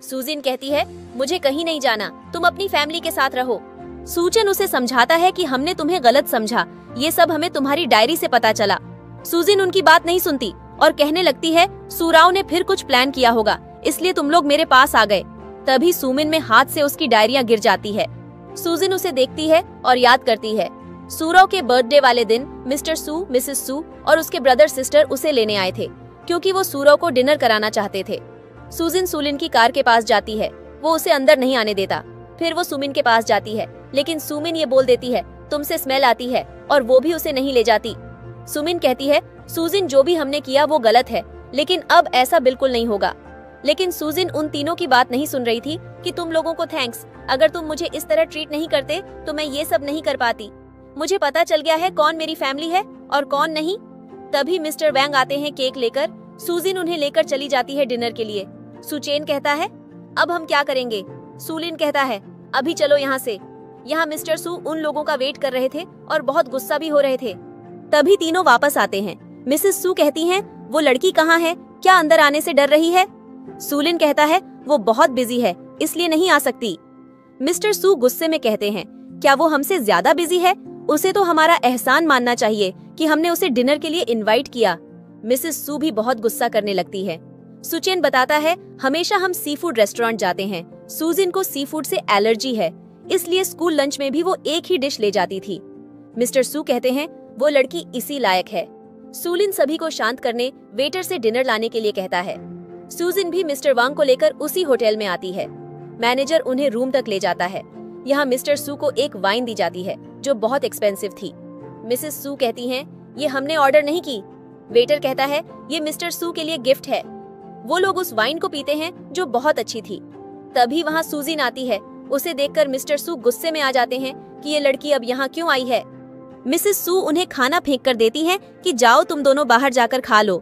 सूजिन कहती है मुझे कहीं नहीं जाना, तुम अपनी फैमिली के साथ रहो। सूचन उसे समझाता है कि हमने तुम्हें गलत समझा, ये सब हमें तुम्हारी डायरी से पता चला। सूजिन उनकी बात नहीं सुनती और कहने लगती है सूराव ने फिर कुछ प्लान किया होगा, इसलिए तुम लोग मेरे पास आ गए। तभी सुमिन में हाथ से उसकी डायरियां गिर जाती है। सूजिन उसे देखती है और याद करती है सूराव के बर्थडे वाले दिन मिस्टर सू, मिसेस सू और उसके ब्रदर सिस्टर उसे लेने आए थे, क्योंकि वो सूराव को डिनर कराना चाहते थे। सूजिन सूलिन की कार के पास जाती है, वो उसे अंदर नहीं आने देता। फिर वो सुमिन के पास जाती है, लेकिन सुमिन ये बोल देती है तुमसे स्मेल आती है, और वो भी उसे नहीं ले जाती। सुमिन कहती है सूजिन जो भी हमने किया वो गलत है, लेकिन अब ऐसा बिल्कुल नहीं होगा। लेकिन सूजिन उन तीनों की बात नहीं सुन रही थी कि तुम लोगों को थैंक्स, अगर तुम मुझे इस तरह ट्रीट नहीं करते तो मैं ये सब नहीं कर पाती। मुझे पता चल गया है कौन मेरी फैमिली है और कौन नहीं। तभी मिस्टर वैंग आते हैं केक लेकर। सुजिन उन्हें लेकर चली जाती है डिनर के लिए। सुचेन कहता है, अब हम क्या करेंगे? सुलिन कहता है, अभी चलो यहाँ से। यहाँ मिस्टर सू उन लोगों का वेट कर रहे थे और बहुत गुस्सा भी हो रहे थे। तभी तीनों वापस आते हैं। मिसेस सू कहती हैं, वो लड़की कहाँ है? क्या अंदर आने से डर रही है? सुलिन कहता है, वो बहुत बिजी है इसलिए नहीं आ सकती। मिस्टर सू गुस्से में कहते हैं, क्या वो हमसे ज्यादा बिजी है? उसे तो हमारा एहसान मानना चाहिए कि हमने उसे डिनर के लिए इनवाइट किया। मिसेस सू भी बहुत गुस्सा करने लगती है। सुचेन बताता है, हमेशा हम सी फूड रेस्टोरेंट जाते हैं। सुजिन को सी फूड से एलर्जी है, इसलिए स्कूल लंच में भी वो एक ही डिश ले जाती थी। मिस्टर सू कहते हैं, वो लड़की इसी लायक है। सुलिन सभी को शांत करने वेटर से डिनर लाने के लिए कहता है। सुजिन भी मिस्टर वांग को लेकर उसी होटल में आती है। मैनेजर उन्हें रूम तक ले जाता है। यहाँ मिस्टर सू को एक वाइन दी जाती है जो बहुत एक्सपेंसिव थी। मिसेस सू कहती हैं, ये हमने ऑर्डर नहीं की। वेटर कहता है, ये मिस्टर सू के लिए गिफ्ट है। वो लोग उस वाइन को पीते हैं जो बहुत अच्छी थी। तभी वहाँ सुजिन आती है। उसे देखकर मिस्टर सू गुस्से में आ जाते हैं कि ये लड़की अब यहाँ क्यों आई है। मिसेस सू उन्हें खाना फेंक कर देती हैं कि जाओ तुम दोनों बाहर जाकर खा लो।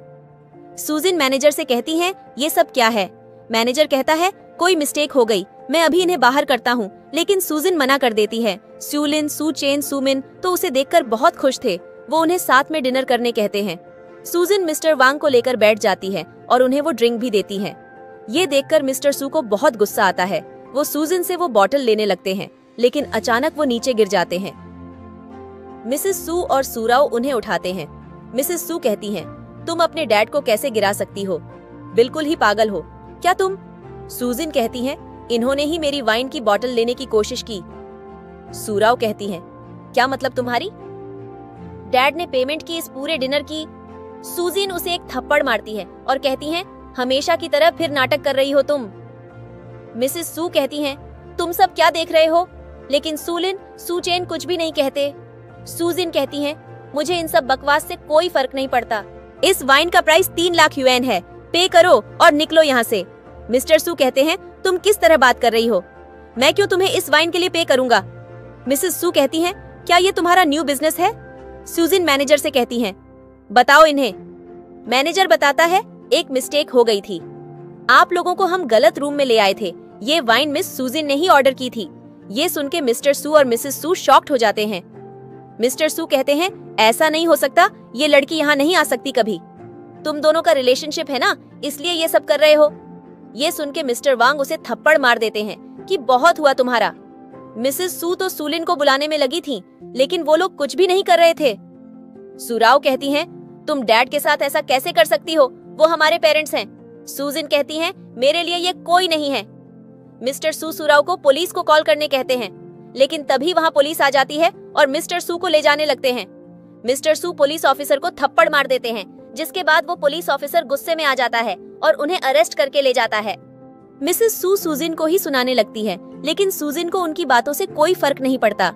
सुजिन मैनेजर से कहती है, ये सब क्या है? मैनेजर कहता है, कोई मिस्टेक हो गई, मैं अभी इन्हें बाहर करता हूँ। लेकिन सुजिन मना कर देती है। सुलिन, सुचेन, सुमिन तो उसे देखकर बहुत खुश थे। वो उन्हें साथ में डिनर करने कहते हैं। सुजिन मिस्टर वांग को लेकर बैठ जाती है और उन्हें वो ड्रिंक भी देती है। ये देखकर मिस्टर सू को बहुत गुस्सा आता है। वो सुजिन से वो बॉटल लेने लगते हैं, लेकिन अचानक वो नीचे गिर जाते हैं। मिसेस सू और सूराओ उन्हें उठाते हैं। मिसेस सू कहती हैं, तुम अपने डैड को कैसे गिरा सकती हो? बिल्कुल ही पागल हो क्या तुम? सुजिन कहती हैं, इन्होंने ही मेरी वाइन की बोतल लेने की कोशिश की। सूराओ कहती हैं, क्या मतलब तुम्हारी? डैड ने पेमेंट की इस पूरे डिनर की। सुजिन उसे एक थप्पड़ मारती है और कहती हैं, हमेशा की तरह फिर नाटक कर रही हो तुम। मिसेस सू कहती हैं, तुम सब क्या देख रहे हो? लेकिन सुलिन, सुचेन कुछ भी नहीं कहते। सुजिन कहती हैं, मुझे इन सब बकवास से कोई फर्क नहीं पड़ता। इस वाइन का प्राइस 3 लाख युएन है। पे करो और निकलो यहाँ से। मिस्टर सू कहते हैं, तुम किस तरह बात कर रही हो? मैं क्यों तुम्हें इस वाइन के लिए पे करूंगा? मिसेस सू कहती हैं, क्या ये तुम्हारा न्यू बिजनेस है? सुजिन मैनेजर से कहती हैं, बताओ इन्हें। मैनेजर बताता है, एक मिस्टेक हो गई थी। आप लोगों को हम गलत रूम में ले आए थे। ये वाइन मिस सुजिन ने ही ऑर्डर की थी। ये सुन के मिस्टर सू और मिसेस सू शॉक्ड हो जाते हैं। मिस्टर सू कहते हैं, ऐसा नहीं हो सकता, ये लड़की यहाँ नहीं आ सकती कभी। तुम दोनों का रिलेशनशिप है ना, इसलिए ये सब कर रहे हो। ये सुन के मिस्टर वांग उसे थप्पड़ मार देते हैं कि बहुत हुआ तुम्हारा। मिसेस सू तो सुलिन को बुलाने में लगी थी, लेकिन वो लोग कुछ भी नहीं कर रहे थे। सुराओ कहती हैं, तुम डैड के साथ ऐसा कैसे कर सकती हो? वो हमारे पेरेंट्स हैं। सुजिन कहती हैं, मेरे लिए ये कोई नहीं है। मिस्टर सू सुराओ को पुलिस को कॉल करने कहते हैं, लेकिन तभी वहाँ पुलिस आ जाती है और मिस्टर सू को ले जाने लगते हैं। मिस्टर सू पुलिस ऑफिसर को थप्पड़ मार देते हैं, जिसके बाद वो पुलिस ऑफिसर गुस्से में आ जाता है और उन्हें अरेस्ट करके ले जाता है। मिसेस सू सुजिन को ही सुनाने लगती है, लेकिन सुजिन को उनकी बातों से कोई फर्क नहीं पड़ता।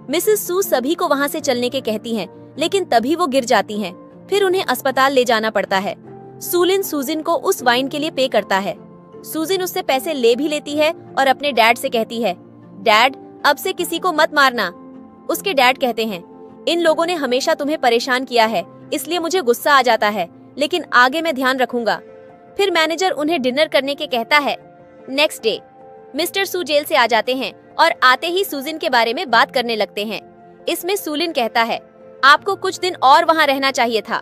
मिसेस सू सभी को वहाँ से चलने के कहती हैं, लेकिन तभी वो गिर जाती हैं। फिर उन्हें अस्पताल ले जाना पड़ता है। सुलिन सुजिन को उस वाइन के लिए पे करता है। सुजिन उससे पैसे ले भी लेती है और अपने डैड से कहती है, डैड, अब से किसी को मत मारना। उसके डैड कहते हैं, इन लोगों ने हमेशा तुम्हें परेशान किया है, इसलिए मुझे गुस्सा आ जाता है, लेकिन आगे मैं ध्यान रखूंगा। फिर मैनेजर उन्हें डिनर करने के कहता है। नेक्स्ट डे मिस्टर सू जेल से आ जाते हैं और आते ही सुजिन के बारे में बात करने लगते हैं। इसमें सुलिन कहता है, आपको कुछ दिन और वहाँ रहना चाहिए था।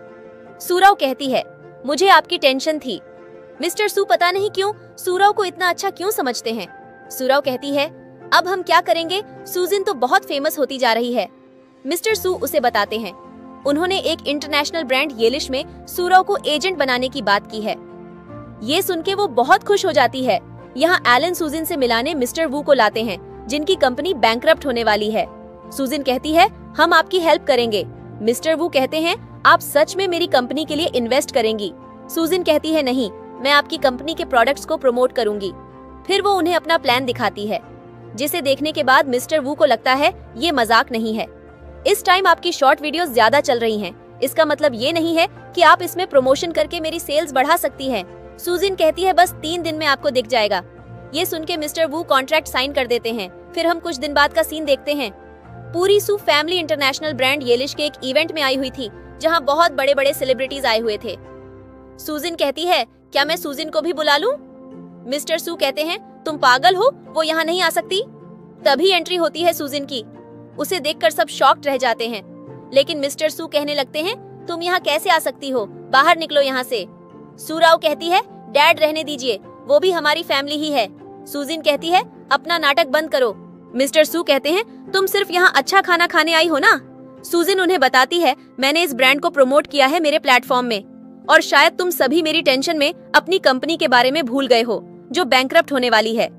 सूराओ कहती है, मुझे आपकी टेंशन थी। मिस्टर सू पता नहीं क्यों सूराओ को इतना अच्छा क्यों समझते हैं। सूराओ कहती है, अब हम क्या करेंगे? सुजिन तो बहुत फेमस होती जा रही है। मिस्टर सू उसे बताते हैं, उन्होंने एक इंटरनेशनल ब्रांड येलिश में सूराओ को एजेंट बनाने की बात की है। ये सुन के वो बहुत खुश हो जाती है। यहाँ एलन सुजिन से मिलाने मिस्टर वू को लाते हैं, जिनकी कंपनी बैंकरप्ट होने वाली है। सुजिन कहती है, हम आपकी हेल्प करेंगे। मिस्टर वू कहते हैं, आप सच में मेरी कंपनी के लिए इन्वेस्ट करेंगी? सुजिन कहती है, नहीं, मैं आपकी कंपनी के प्रोडक्ट्स को प्रमोट करूंगी। फिर वो उन्हें अपना प्लान दिखाती है, जिसे देखने के बाद मिस्टर वू को लगता है ये मजाक नहीं है। इस टाइम आपकी शॉर्ट वीडियोस ज्यादा चल रही हैं। इसका मतलब ये नहीं है कि आप इसमें प्रमोशन करके मेरी सेल्स बढ़ा सकती हैं। सुजिन कहती है, बस 3 दिन में आपको दिख जाएगा। ये सुन के मिस्टर वू कॉन्ट्रैक्ट साइन कर देते हैं। फिर हम कुछ दिन बाद का सीन देखते हैं। पूरी सू फैमिली इंटरनेशनल ब्रांड येलिश के एक इवेंट में आई हुई थी, जहां बहुत बड़े बड़े सेलिब्रिटीज आए हुए थे। सूजिन कहती है, क्या मैं सूजिन को भी बुला लूं? मिस्टर सू कहते हैं, तुम पागल हो, वो यहाँ नहीं आ सकती। तभी एंट्री होती है सूजिन की। उसे देखकर सब शॉक्ड रह जाते हैं, लेकिन मिस्टर सू कहने लगते हैं, तुम यहाँ कैसे आ सकती हो, बाहर निकलो यहाँ से। सूराओ कहती है, डैड रहने दीजिए, वो भी हमारी फैमिली ही है। सूजिन कहती है, अपना नाटक बंद करो। मिस्टर सू कहते हैं, तुम सिर्फ यहाँ अच्छा खाना खाने आई हो ना। सूजिन उन्हें बताती है, मैंने इस ब्रांड को प्रमोट किया है मेरे प्लेटफॉर्म में, और शायद तुम सभी मेरी टेंशन में अपनी कंपनी के बारे में भूल गए हो, जो बैंकरप्ट होने वाली है।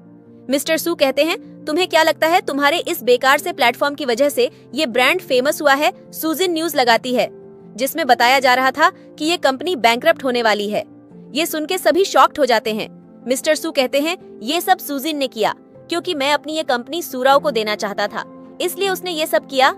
मिस्टर सू कहते हैं, तुम्हें क्या लगता है तुम्हारे इस बेकार से प्लेटफॉर्म की वजह से ये ब्रांड फेमस हुआ है? सूजिन न्यूज लगाती है, जिसमें बताया जा रहा था कि ये कंपनी बैंकरप्ट होने वाली है। ये सुन के सभी शॉक्ड हो जाते हैं। मिस्टर सू कहते हैं, ये सब सूजिन ने किया, क्योंकि मैं अपनी ये कंपनी सूराओ को देना चाहता था, इसलिए उसने ये सब किया।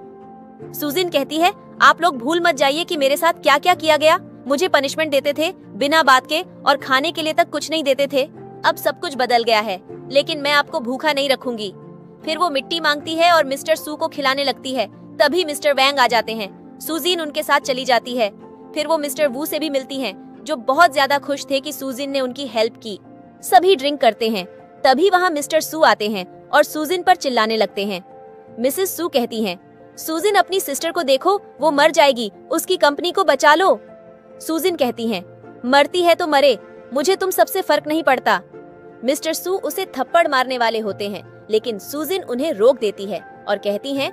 सूजिन कहती है, आप लोग भूल मत जाइए कि मेरे साथ क्या क्या किया गया। मुझे पनिशमेंट देते थे बिना बात के, और खाने के लिए तक कुछ नहीं देते थे। अब सब कुछ बदल गया है, लेकिन मैं आपको भूखा नहीं रखूंगी। फिर वो मिट्टी मांगती है और मिस्टर सू को खिलाने लगती है। तभी मिस्टर वैंग आ जाते हैं। सूजिन उनके साथ चली जाती है। फिर वो मिस्टर वू से भी मिलती हैं, जो बहुत ज्यादा खुश थे कि सूजिन ने उनकी हेल्प की। सभी ड्रिंक करते हैं। तभी वहाँ मिस्टर सू आते हैं और सूजिन पर चिल्लाने लगते हैं। मिसेस सू कहती हैं, सूजिन अपनी सिस्टर को देखो, वो मर जाएगी, उसकी कंपनी को बचा लो। सूजिन कहती हैं, मरती है तो मरे, मुझे तुम सबसे फर्क नहीं पड़ता। मिस्टर सू उसे थप्पड़ मारने वाले होते हैं, लेकिन सूजिन उन्हें रोक देती है और कहती हैं,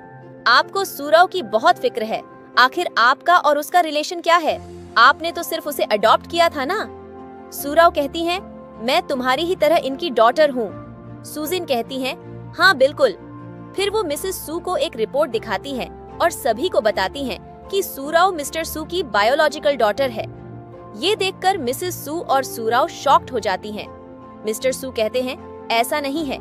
आपको सूराओ की बहुत फिक्र है। आखिर आपका और उसका रिलेशन क्या है? आपने तो सिर्फ उसे अडॉप्ट किया था ना। सूराओ कहती हैं, मैं तुम्हारी ही तरह इनकी डॉटर हूँ। सूजिन कहती हैं, हाँ बिल्कुल। फिर वो मिसेस सू को एक रिपोर्ट दिखाती हैं और सभी को बताती हैं कि सूराओ मिस्टर सू की बायोलॉजिकल डॉटर है। ये देखकर मिसेस सू और सूराओ शॉक्ड हो जाती हैं। मिस्टर सू कहते हैं, ऐसा नहीं है।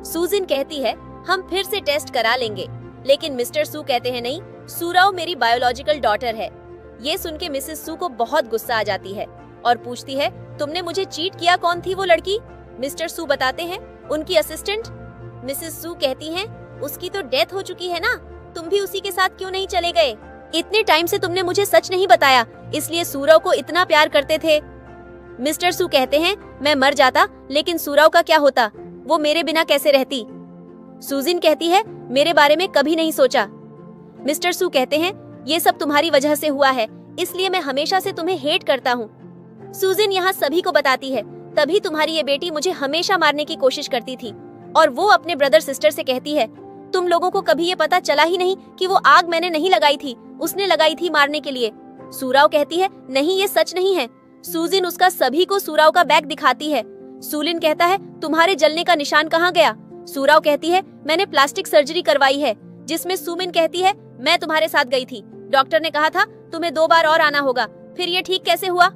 सूजिन कहती है, हम फिर से टेस्ट करा लेंगे, लेकिन मिस्टर सू कहते हैं, नहीं, सूराओ मेरी बायोलॉजिकल डॉटर है। ये सुन के मिसेस सू को बहुत गुस्सा आ जाती है और पूछती है, तुमने मुझे चीट किया? कौन थी वो लड़की? मिस्टर सू बताते हैं, उनकी असिस्टेंट। मिसेस सू कहती हैं, उसकी तो डेथ हो चुकी है ना, तुम भी उसी के साथ क्यों नहीं चले गए? इतने टाइम से तुमने मुझे सच नहीं बताया, इसलिए सूराओ को इतना प्यार करते थे। मिस्टर सू कहते हैं, मैं मर जाता, लेकिन सूराओ का क्या होता? वो मेरे बिना कैसे रहती? सूजिन कहती है, मेरे बारे में कभी नहीं सोचा। मिस्टर सू कहते हैं, ये सब तुम्हारी वजह से हुआ है, इसलिए मैं हमेशा से तुम्हें हेट करता हूँ। सूजिन यहाँ सभी को बताती है, तभी तुम्हारी ये बेटी मुझे हमेशा मारने की कोशिश करती थी। और वो अपने ब्रदर सिस्टर से कहती है, तुम लोगों को कभी ये पता चला ही नहीं कि वो आग मैंने नहीं लगाई थी, उसने लगाई थी मारने के लिए। सूराओ कहती है, नहीं, ये सच नहीं है। सूजिन उसका सभी को सूराओ का बैग दिखाती है। सूलिन कहता है, तुम्हारे जलने का निशान कहाँ गया? सूराओ कहती है, मैंने प्लास्टिक सर्जरी करवाई है। जिसमें सूमिन कहती है, मैं तुम्हारे साथ गई थी, डॉक्टर ने कहा था तुम्हें 2 बार और आना होगा, फिर ये ठीक कैसे हुआ?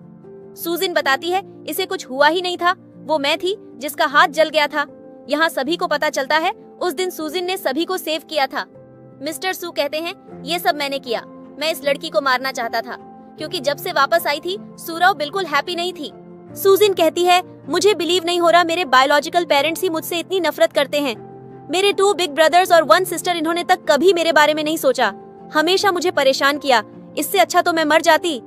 सूजिन बताती है, इसे कुछ हुआ ही नहीं था, वो मैं थी जिसका हाथ जल गया था। यहाँ सभी को पता चलता है उस दिन सूजिन ने सभी को सेव किया था। मिस्टर सू कहते हैं, ये सब मैंने किया, मैं इस लड़की को मारना चाहता था, क्योंकि जब से वापस आई थी सूराओ बिल्कुल हैप्पी नहीं थी। सूजिन कहती है, मुझे बिलीव नहीं हो रहा, मेरे बायोलॉजिकल पेरेंट्स ही मुझसे इतनी नफरत करते हैं। मेरे 2 बिग ब्रदर्स और 1 सिस्टर, इन्होंने तक कभी मेरे बारे में नहीं सोचा, हमेशा मुझे परेशान किया, इससे अच्छा तो मैं मर जाती।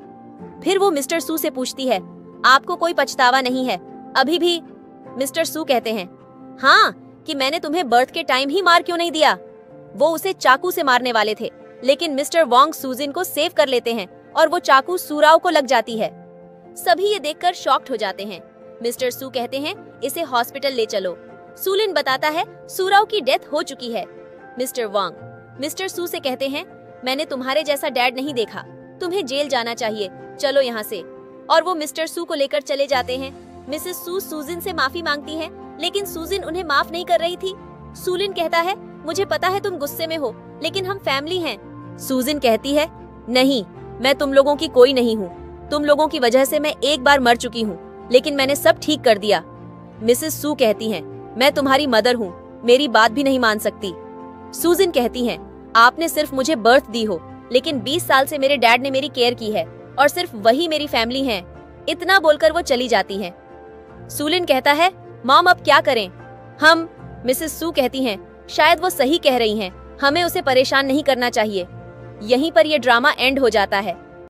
फिर वो मिस्टर सू से पूछती है, आपको कोई पछतावा नहीं है अभी भी? मिस्टर सू कहते हैं, हाँ, कि मैंने तुम्हें बर्थ के टाइम ही मार क्यों नहीं दिया? वो उसे चाकू से मारने वाले थे, लेकिन मिस्टर वोंग सूजिन को सेव कर लेते हैं और वो चाकू सूराओ को लग जाती है। सभी ये देखकर शॉक्ड हो जाते हैं। मिस्टर सू कहते हैं, इसे हॉस्पिटल ले चलो। सूलिन बताता है, सूराओ की डेथ हो चुकी है। मिस्टर वोंग मिस्टर सू से कहते हैं, मैंने तुम्हारे जैसा डैड नहीं देखा, तुम्हें जेल जाना चाहिए, चलो यहाँ से। और वो मिस्टर सू को लेकर चले जाते हैं। मिसेस सू सूजिन से माफी मांगती हैं, लेकिन सूजिन उन्हें माफ नहीं कर रही थी। सूलिन कहता है, मुझे पता है तुम गुस्से में हो, लेकिन हम फैमिली हैं। सूजिन कहती है, नहीं, मैं तुम लोगों की कोई नहीं हूँ, तुम लोगों की वजह से मैं एक बार मर चुकी हूँ, लेकिन मैंने सब ठीक कर दिया। मिसेस सू कहती हैं, मैं तुम्हारी मदर हूँ, मेरी बात भी नहीं मान सकती। सूजिन कहती हैं, आपने सिर्फ मुझे बर्थ दी हो, लेकिन 20 साल से मेरे डैड ने मेरी केयर की है और सिर्फ वही मेरी फैमिली है। इतना बोलकर वो चली जाती हैं। सूलिन कहता है, मॉम अब क्या करें? हम मिसेस सू कहती हैं, शायद वो सही कह रही हैं, हमें उसे परेशान नहीं करना चाहिए। यहीं पर यह ड्रामा एंड हो जाता है।